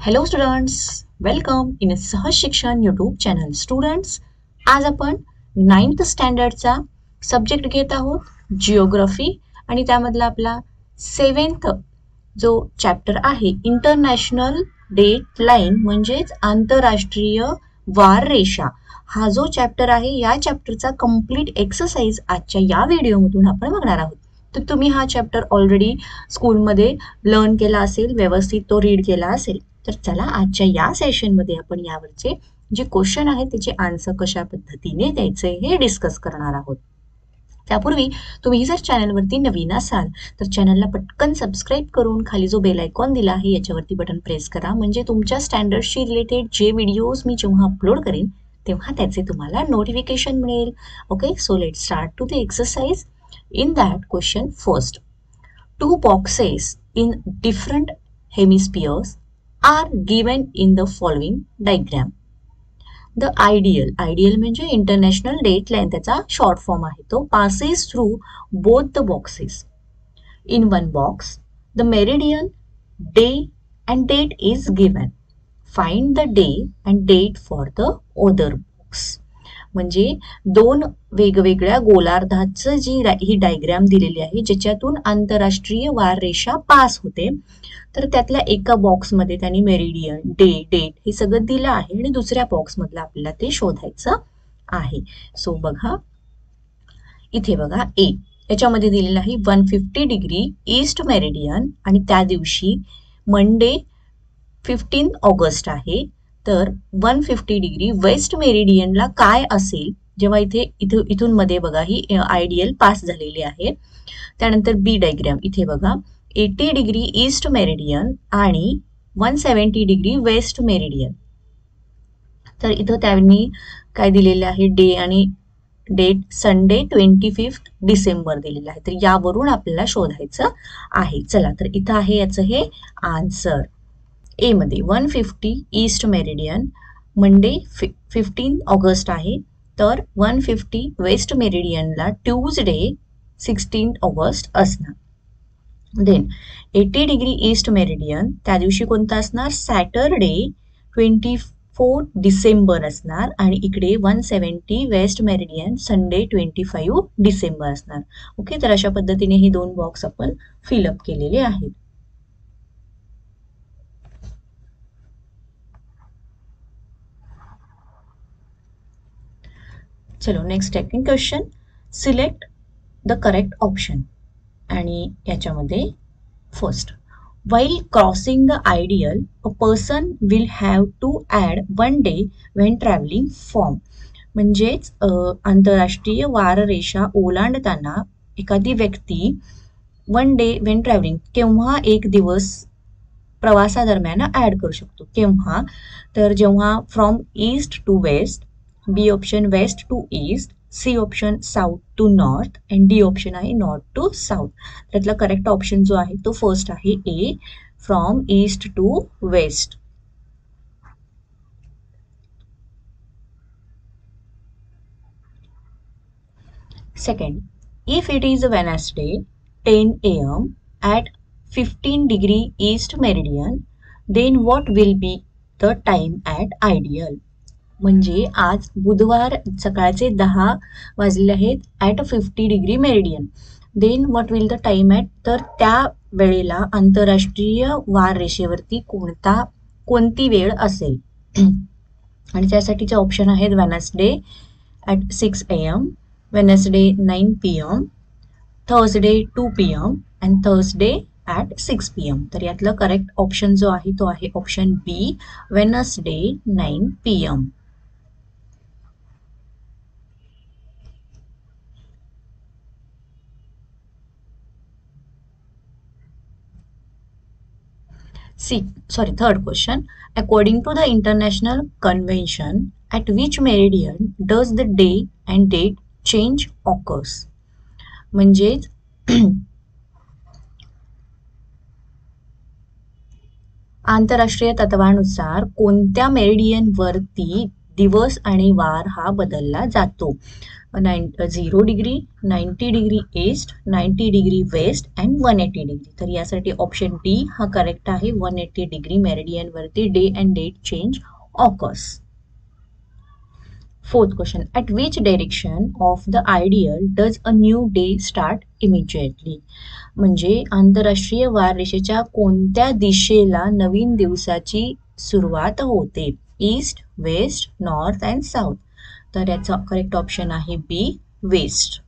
Hello students, welcome in सहज शिक्षण YouTube channel. Students, आज आपण 9th स्टँडर्डचा सब्जेक्ट घेत आहोत जिओग्राफी आणि त्यामधला आपला 7th जो चॅप्टर आहे इंटरनॅशनल डेट लाईन म्हणजेच आंतरराष्ट्रीय वार रेषा. हा जो चॅप्टर आहे या चॅप्टरचा कंप्लीट एक्सरसाइज आजच्या या व्हिडिओमधून आपण बघणार आहोत. तर तुम्ही हा चॅप्टर ऑलरेडी स्कूलमध्ये लर्न केला असेल, व्यवस्थित तो रीड केला असेल. तर चला आजच्या या सेशनमध्ये आपण यावरचे जे क्वेश्चन आहेत त्याचे आन्सर कशा पद्धतीने द्यायचे हे डिस्कस करणार आहोत. त्यापूर्वी तुम्ही जर चॅनलवरती नवीन असाल तर चॅनलला पटकन सबस्क्राईब करून खाली जो बेल आयकॉन दिला आहे याच्यावरती बटन प्रेस करा, म्हणजे तुमच्या स्टँडर्डशी रिलेटेड जे व्हिडिओज मी जेव्हा अपलोड करेन तेव्हा त्याचे तुम्हाला नोटिफिकेशन मिळेल. Okay, so let start to the exercise. In that question, first, two boxes in different hemispheres are given in the following diagram. The ideal म्हणजे इंटरनॅशनल डेट लाईन, त्याचा short form आहे तो, passes through both the boxes. In one box, the meridian, day and date is given. Find the day and date for the other box. म्हणजे दोन वेगवेगळ्या गोलार्धाचं ही diagram दिलेली आहे ज्याच्यातून आंतरराष्ट्रीय वार रेषा पास होते. तर त्यातल्या एका बॉक्समध्ये त्यांनी मेरिडियन, डेट हे सगळं दिलं आहे आणि दुसऱ्या बॉक्समधलं आपल्याला ते शोधायचं आहे. सो बघा इथे बघा, ए याच्यामध्ये दिलेलं आहे 150 डिग्री ईस्ट मेरिडियन आणि त्या दिवशी मंडे 15 ऑगस्ट आहे. तर 150 डिग्री वेस्ट मेरिडियनला काय असेल जेव्हा इथून मध्ये बघा ही आयडियल पास झालेली आहे. त्यानंतर बी डायग्राम इथे बघा 80 डिग्री ईस्ट मेरिडियन आणि 170 डिग्री वेस्ट मेरिडियन. तर इथं त्यांनी काय दिलेलं आहे, डे आणि डेट संडे 25 डिसेंबर दिलेलं आहे. तर यावरून आपल्याला शोधायचं आहे. चला तर इथं आहे याचं हे आन्सर. ए मध्ये 150 ईस्ट मेरिडियन मंडे 15 ऑगस्ट आहे. तर 150 वेस्ट मेरिडियनला ट्यूजडे 16 ऑगस्ट असणार. देन 80 डिग्री ईस्ट मेरिडियन त्या दिवशी कोणता असणार, सॅटरडे 24 डिसेंबर असणार. आणि इकडे 170 वेस्ट मेरिडियन संडे 25 डिसेंबर असणार. ओके, तर अशा पद्धतीने हे दोन बॉक्स आपण फिलअप केलेले आहेत. चलो next second question, select the correct option. आणि याच्यामध्ये first, while crossing the ideal a person will have to add one day when traveling from. म्हणजेच आंतरराष्ट्रीय वार रेषा ओलांडताना एखादी व्यक्ती वन डे वेन ट्रॅव्हलिंग केव्हा एक दिवस प्रवासादरम्यान ऍड करू शकतो. केव्हा तर जेव्हा from east to west, B option west to east, C option south to north and D option आहे नॉर्थ टू साऊथ. त्यातला करेक्ट ऑप्शन जो आहे तो फर्स्ट आहे A, from east to west. Second, if it is Wednesday 10 AM at 15 degree east meridian, then what will be the time at IDL. म्हणजे आज बुधवार सकाळचे 10 वाजले आहेत at 50 degree meridian. Then what will the time at, तर त्या वेळेला आंतरराष्ट्रीय वार रेषेवरती कोणती वेळ असेल. आणि त्यासाठीचे ऑप्शन आहेत Wednesday at 6 AM, Wednesday 9 PM, Thursday 2 PM and Thursday at 6 PM. तर यातलं करेक्ट ऑप्शन जो आहे तो आहे option B, Wednesday 9 PM. Third question. According to the international convention, at which meridian does the day and date change occurs? म्हणजेच आंतरराष्ट्रीय तत्वानुसार कोणत्या मेरिडियन वरती दिवस आणि वार हा बदलला जातो. 0 degree, 90 degree east, 90 degree west and 180 degree. तर यासाठी ऑप्शन डी हा करेक्ट आहे. 180 डिग्री मेरिडियनवरती day and date change occurs. Fourth question, at which direction of the ideal does a new day start immediately? म्हणजे आंतरराष्ट्रीय वाररेषेच्या कोणत्या दिशेला नवीन दिवसाची सुरुवात होते? East, west, north and south. तर याचा करेक्ट ऑप्शन आहे B, west.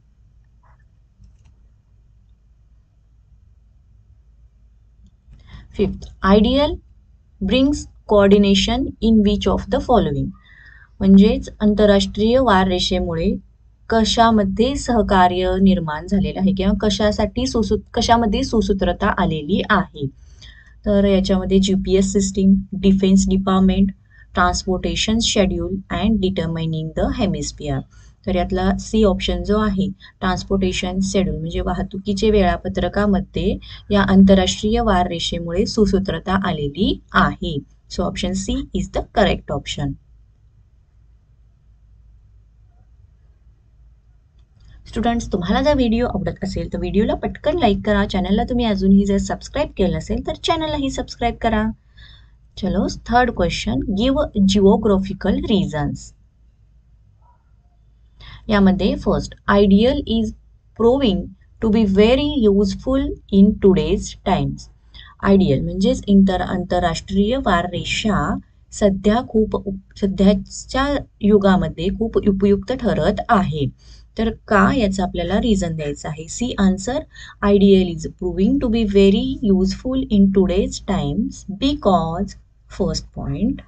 Fifth, IDL brings coordination in which of the following. म्हणजेच आंतरराष्ट्रीय वाररेषेमुळे कशामध्ये सहकार्य निर्माण झालेलं आहे किंवा कशामध्ये सुसूत्रता आलेली आहे. तर याच्यामध्ये GPS system, defence department, transportation schedule and determining the hemisphere. तर यातला सी ऑप्शन जो आहे, ट्रान्सपोर्टेशन शेड्यूल म्हणजे वाहतुकीचे वेळापत्रकामध्ये या आंतरराष्ट्रीय वाररेषेमुळे सुसूत्रता आलेली आहे. So option C is the correct option. Students, तुम्हाला जर व्हिडिओ आवडत असेल तर व्हिडिओला पटकन लाईक करा. चॅनलला तुम्ही अजूनही जर सबस्क्राईब केलं नसेल तर चॅनललाही सबस्क्राईब करा. चलो, third question, give geographical reasons. यामध्ये first, IDL is proving to be very useful in today's times. IDL म्हणजेच आंतरराष्ट्रीय वाररेषा सध्याच्या युगामध्ये खूप उपयुक्त ठरत आहे. तर का, याचं आपल्याला रिझन द्यायचं आहे. C answer, IDL is proving to be very useful in today's times because first point,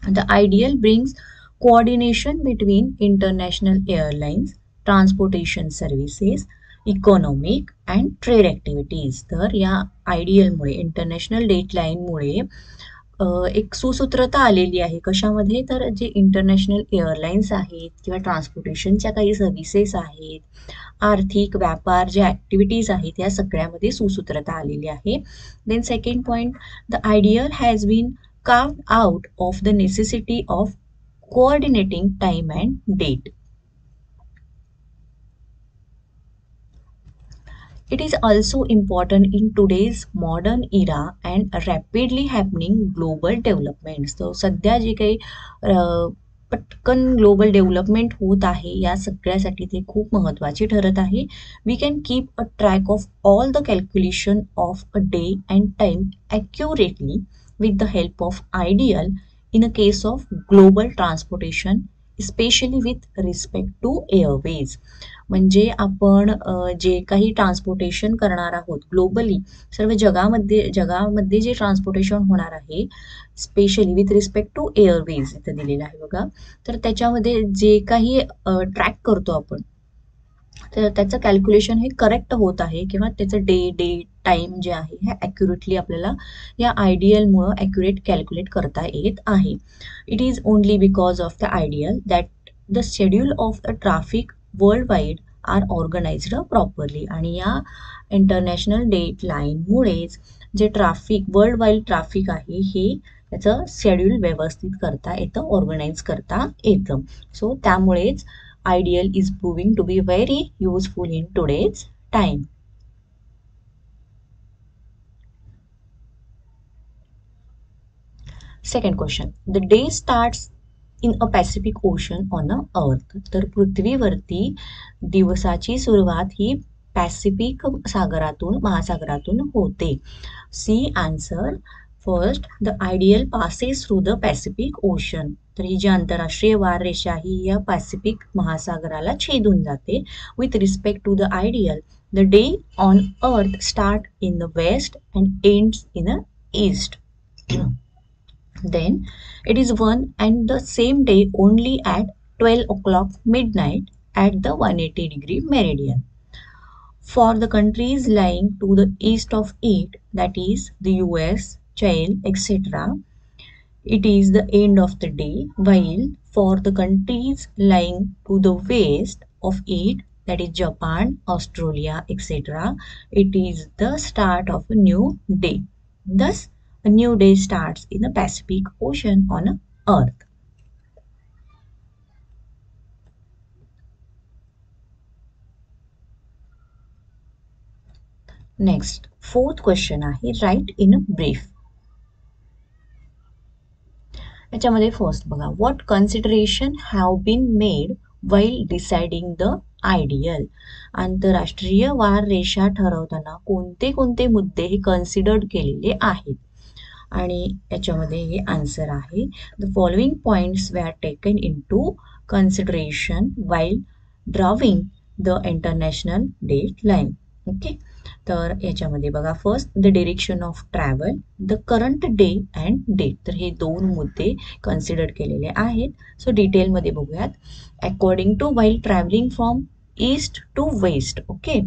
the IDL brings coordination between international airlines, transportation services, economic and trade activities. तर या आयडियलमुळे, इंटरनॅशनल डेटलाईनमुळे एक सुसूत्रता आलेली आहे. कशामध्ये, तर जे इंटरनॅशनल एअरलाईन्स आहेत किंवा ट्रान्सपोर्टेशनच्या काही सर्व्हिसेस आहेत, आर्थिक व्यापार ज्या ॲक्टिव्हिटीज आहेत या सगळ्यामध्ये सुसूत्रता आलेली आहे. Then second point, the IDL has been carved out of the necessity of coordinating time and date. It is also important in today's modern era and rapidly happening global developments. So सध्या जे काही पटकन global development होत आहे या सगळ्यासाठी ते खूप महत्त्वाची ठरत आहे. We can keep a track of all the calculation of a day and time accurately with the help of ideal in a case of global transportation, especially with respect to airways. म्हणजे आपण जे काही transportation करणार आहोत globally, सर्व जगामध्ये जे transportation होणार आहे, specially with respect to airways इथं दिलेलं आहे बघा. तर त्याच्यामध्ये जे काही ट्रॅक करतो आपण, तर त्याचं कॅल्क्युलेशन हे करेक्ट होत आहे किंवा त्याचं डेट टाइम जे आहे हे ॲक्युरेटली आपल्याला या आयडियलमुळं ॲक्युरेट कॅल्क्युलेट करता येत आहे. It is only because of the IDL that the schedule of the traffic world wide are organised properly. आणि या इंटरनॅशनल डेटलाईनमुळेच जे वर्ल्ड वाईड ट्रॅफिक आहे हे त्याचं शेड्यूल व्यवस्थित करता येतं, ऑर्गनाइज करता येतं. सो त्यामुळेच ideal is proving to be very useful in today's time. Second question, the day starts in a Pacific Ocean on a earth. तर पृथ्वीवरती दिवसाची सुरुवात ही पॅसिफिक महासागरातून होते. C answer, first, the IDL passes through the Pacific Ocean. तर ही जी आंतरराष्ट्रीय वाररेषा ही या पॅसिफिक महासागराला छेदून जाते. With respect to the IDL, the day on earth start in the west and ends in the east. Then it is one and the same day only at 12 o'clock midnight at the 180 degree meridian. For the countries lying to the east of it, that is the US, Chile, etc., it is the end of the day, while for the countries lying to the west of it, that is Japan, Australia, etc., it is the start of a new day. Thus, a new day starts in the Pacific Ocean on Earth. Next 4th question आहे write in a brief. याच्यामध्ये first बघा, what consideration have been made while deciding the IDL. आंतरराष्ट्रीय वार रेषा ठरवताना कोणते कोणते मुद्दे हे कन्सिडर्ड केलेले आहेत. आणि याच्यामध्ये हे आन्सर आहे, the following points we are taken into consideration while drawing the international date line. Okay, तर याच्यामध्ये बघा, first the direction of travel, the current day and date. तर हे दोन मुद्दे कन्सिडर केलेले आहेत. सो डिटेलमध्ये बघूयात. According to while travelling from east to west. Okay,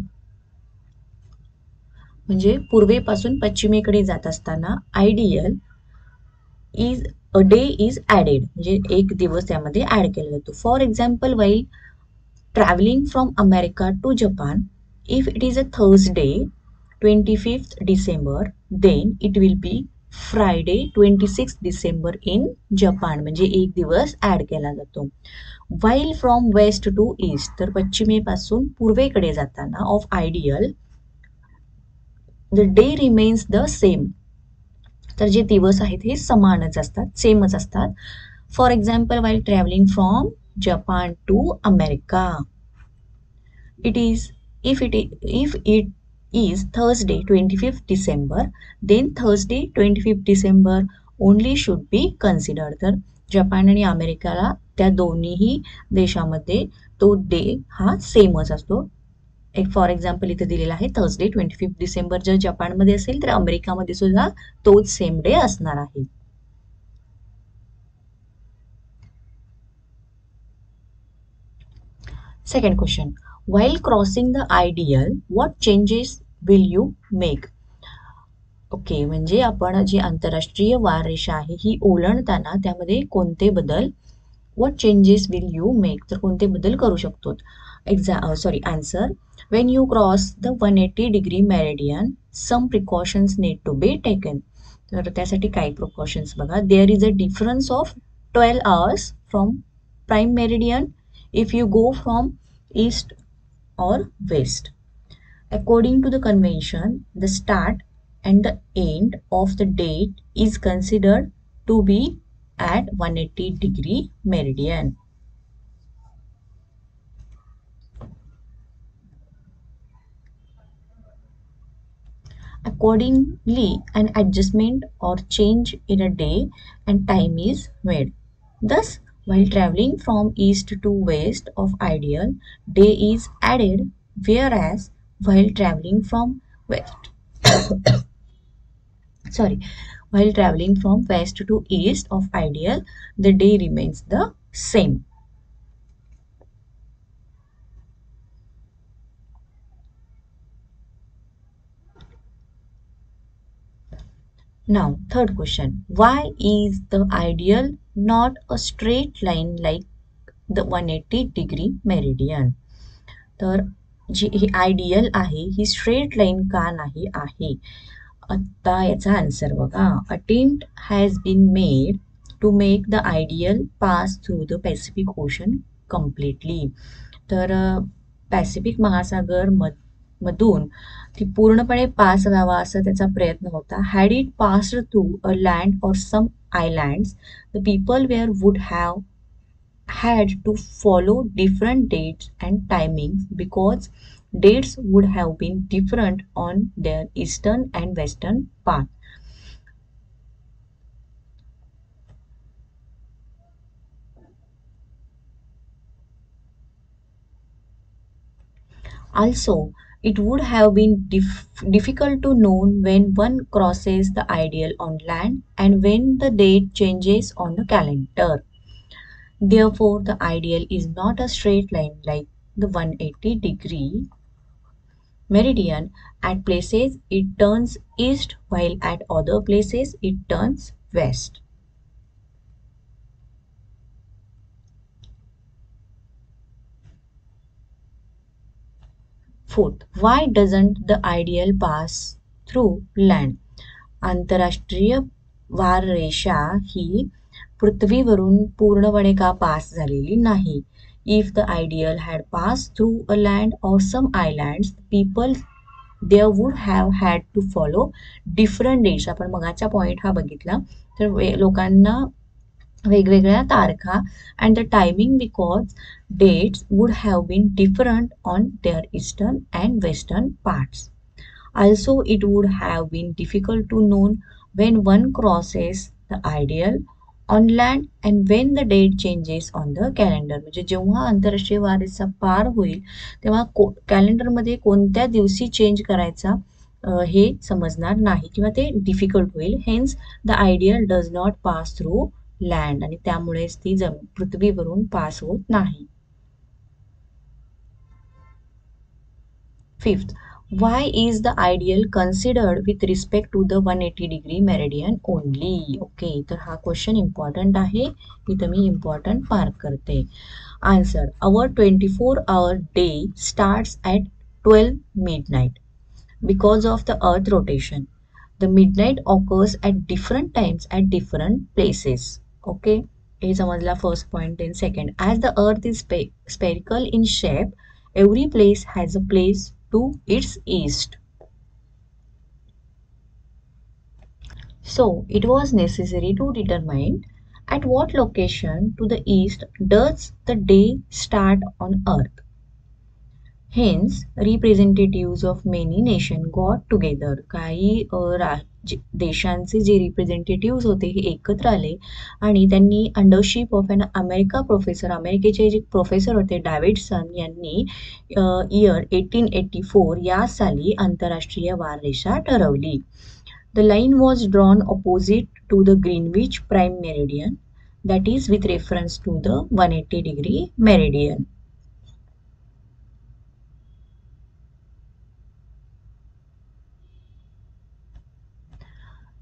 म्हणजे पूर्वेपासून पश्चिमेकडे जात असताना IDL is a day is added, म्हणजे एक दिवस त्यामध्ये ॲड केला जातो. For example, while travelling from America to Japan, if it is a Thursday 25th December, then it will be Friday 26th December in Japan, म्हणजे एक दिवस add केला जातो. while from west to east, तर पश्चिमेपासून पूर्वेकडे जाताना of ideal the day remains the same, तर जे दिवस आहेत हे समानच असतात, सेमच असतात. For example, while traveling from Japan to America, it is if it is Thursday 25th December, then Thursday 25th December only should be considered. तर जपान आणि अमेरिकाला त्या दोन्हीही देशामध्ये तो डे हा सेमच असतो. एक फॉर एक्झाम्पल इथे दिलेला आहे थर्सडे 25th डिसेंबर. जर जपानमध्ये असेल तर अमेरिकामध्ये सुद्धा तोच सेम डे असणार आहे. Second question, while crossing the ideal, what changes will you make? Okay, म्हणजे आपण जी आंतरराष्ट्रीय वार रेषा आहे ही ओलांडताना त्यामध्ये कोणते बदल, what changes will you make, तर कोणते बदल करू शकतो. Answer, when you cross the 180-degree meridian, some precautions need to be taken. तर त्यासाठी काही प्रिकॉशन्स बघा. there is a difference of 12 hours from prime meridian if you go from east or west. According to the convention, the start and the end of the date is considered to be at 180-degree meridian. Accordingly, an adjustment or change in a day and time is made. Thus, while traveling from east to west of ideal, day is added, whereas while traveling from west while traveling from west to east of ideal, the day remains the same. Now, third question, why is the ideal not a straight line like the 180-degree meridian? तर जी ही ideal आहे ही straight line का नाही आहे? आता याचा answer बघा. Attempt has been made to make the IDL pass through the Pacific Ocean completely. तर पॅसिफिक महासागर मधून ती पूर्णपणे पास व्हावा असा त्याचा प्रयत्न होता. Had it passed through a land or some islands, the people where would have had to follow different dates and timings because dates would have been different on their eastern and western path. Also, it would have been difficult to know when one crosses the ideal on land and when the date changes on the calendar. Therefore, the ideal is not a straight line like the 180-degree meridian. At places it turns east while at other places it turns west. Fourth, why doesn't the ideal pass through land? आंतरराष्ट्रीय वार रेषा ही पृथ्वीवरून पूर्णपणे का pass झालेली नाही? If the ideal had passed through a land or some islands, people there would have had to follow different dates. आपण मगाचा पॉईंट हा बघितला, तर लोकांना वेगवेगळ्या तारखा and the timing because dates would have been different on their eastern and western parts. Also, it would have been difficult to know when one crosses the ideal on land and when the date changes on the calendar. म्हणजे जेव्हा आंतरराष्ट्रीय वारसा पार होईल तेव्हा कॅलेंडरमध्ये कोणत्या दिवशी change करायचा हे समजणार नाही किंवा ते डिफिकल्ट होईल. Hence the IDL does not pass through land, आणि त्यामुळेच ती पृथ्वीवरून पास होत नाही. Fifth, why is the ideal considered with respect to the 180-degree meridian only? Okay, तर हा क्वेश्चन इम्पॉर्टंट आहे, इथं मी इम्पॉर्टंट मार्क करते. Answer, our 24-hour day starts at 12 midnight because of the earth rotation. The midnight occurs at different times at different places. Okay, हे समजला first point. Then second, as the earth is spherical in shape, every place has a place to its east. So it was necessary to determine at what location to the east does the day start on earth. Hence, representatives of many nations got together. काही देशांचे जे representative होते हे एकत्र आले आणि त्यांनी अंडरशिप of an अमेरिकेचे जे प्रोफेसर होते डॅव्हिडसन यांनी इयर 1884 या साली आंतरराष्ट्रीय वाररेषा ठरवली. The line was drawn opposite to the Greenwich prime meridian, that is with reference to the 180-degree meridian.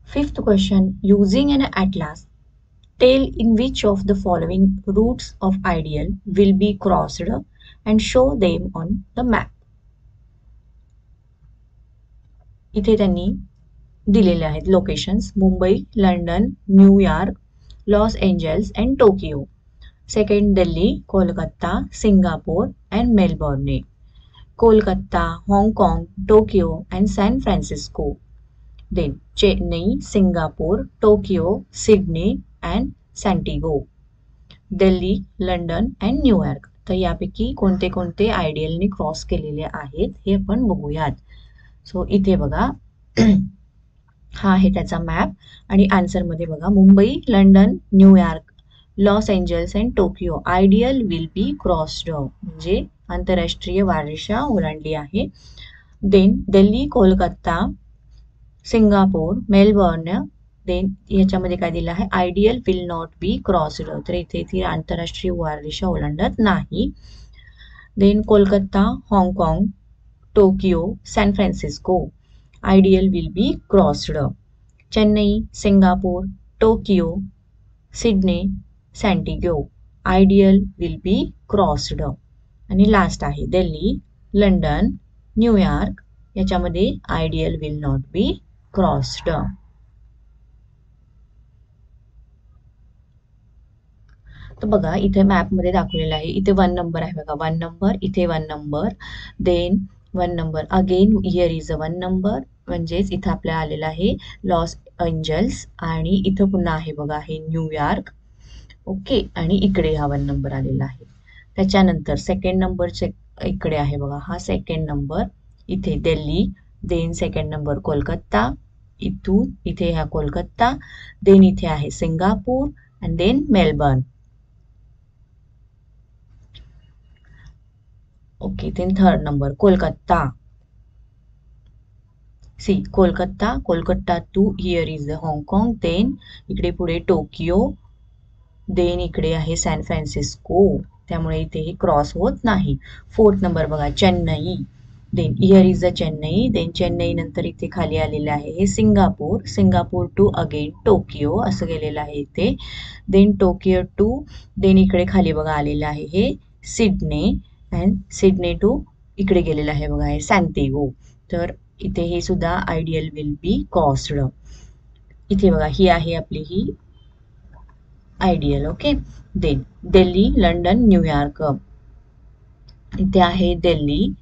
Fifth question, using an atlas, tell in which of the following routes of ideal will be crossed and show them on the map. इथे त्यांनी दिलेले आहेत locations: Mumbai, London, New York, Los Angeles and Tokyo. Second, Delhi, Kolkata, Singapore and Melbourne. Kolkata, हाँगकाँग, Tokyo and San Francisco. Then Chennai, Singapore, Tokyo, Sydney and Santiago. Delhi, London and New York. तर यापैकी कोणते कोणते आयडियलने cross केलेले आहेत हे आपण बघूयात. सो इथे बघा हा आहे त्याचा मॅप आणि आन्सरमध्ये बघा Mumbai, London, New York, Los Angeles and Tokyo IDL will be crossed, म्हणजे आंतरराष्ट्रीय वाररेषा ओलांडली आहे. Then Delhi, Kolkata, Singapore, Melbourne. Then ह्याच्यामध्ये काय दिलं आहे, IDL will not be crossed, तर इथे ती आंतरराष्ट्रीय वाररेषा ओलांडत नाही. देन कोलकाता, हाँगकाँग, Tokyo, San Francisco IDL will be crossed. Chennai, Singapore, Tokyo, Sydney, Santiago IDL will be crossed. आणि लास्ट आहे दिल्ली, लंडन, न्यूयॉर्क, याच्यामध्ये IDL will not be crossed. तर बघा इथे मॅपमध्ये दाखवलेलं आहे, इथे 1 नंबर आहे बघा, 1 नंबर, इथे 1 number, then 1 number again here is a 1 number, म्हणजेच इथं आपल्याला आलेलं आहे लॉस एंजल्स आणि इथं पुन्हा आहे बघा हे न्यूयॉर्क. ओके, आणि इकडे हा 1 नंबर आलेला आहे. त्याच्यानंतर सेकंड नंबरचे इकडे आहे बघा हा सेकंड नंबर, इथे Delhi, then second number Kolkata, इथून इथे हा कोलकाता, देन इथे आहे Singapore and then Melbourne. Okay, then third number Kolkata. C Kolkata, Kolkata to here is the हाँगकाँग, देन इकडे पुढे टोकियो, देन इकडे आहे सॅन फ्रान्सिस्को, त्यामुळे इथेही क्रॉस होत नाही. फोर्थ नंबर बघा Chennai, then here is the Chennai, then Chennai नंतर इथे खाली आलेलं आहे हे Singapore, Singapore to again Tokyo असं गेलेलं आहे इथे, देन टोकियो टू, देन इकडे खाली बघा आलेलं आहे हे सिडनी अँड सिडनी टू इकडे गेलेलं आहे बघा हे सॅन्टिगो. तर इथे हे सुद्धा आयडियल विल बी क्रॉस्ड. इथे बघा ही आहे आपली ही IDL. Okay, then Delhi, London, New York. इथे आहे दिल्ली,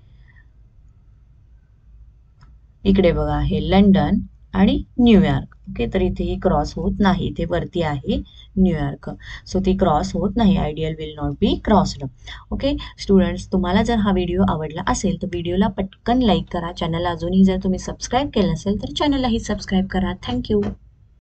इकडे बघा आहे लंडन आणि न्यूयॉर्क. ओके, तर इथे ही क्रॉस होत नाही, इथे वरती आहे न्यूयॉर्क, सो ती क्रॉस होत नाही. Ideal will not be crossed. Okay students, तुम्हाला जर हा व्हिडिओ आवडला असेल तर व्हिडिओला पटकन लाईक करा. चॅनलला अजूनही जर तुम्ही सबस्क्राईब केलं नसेल तर चॅनललाही सबस्क्राईब करा. थँक्यू.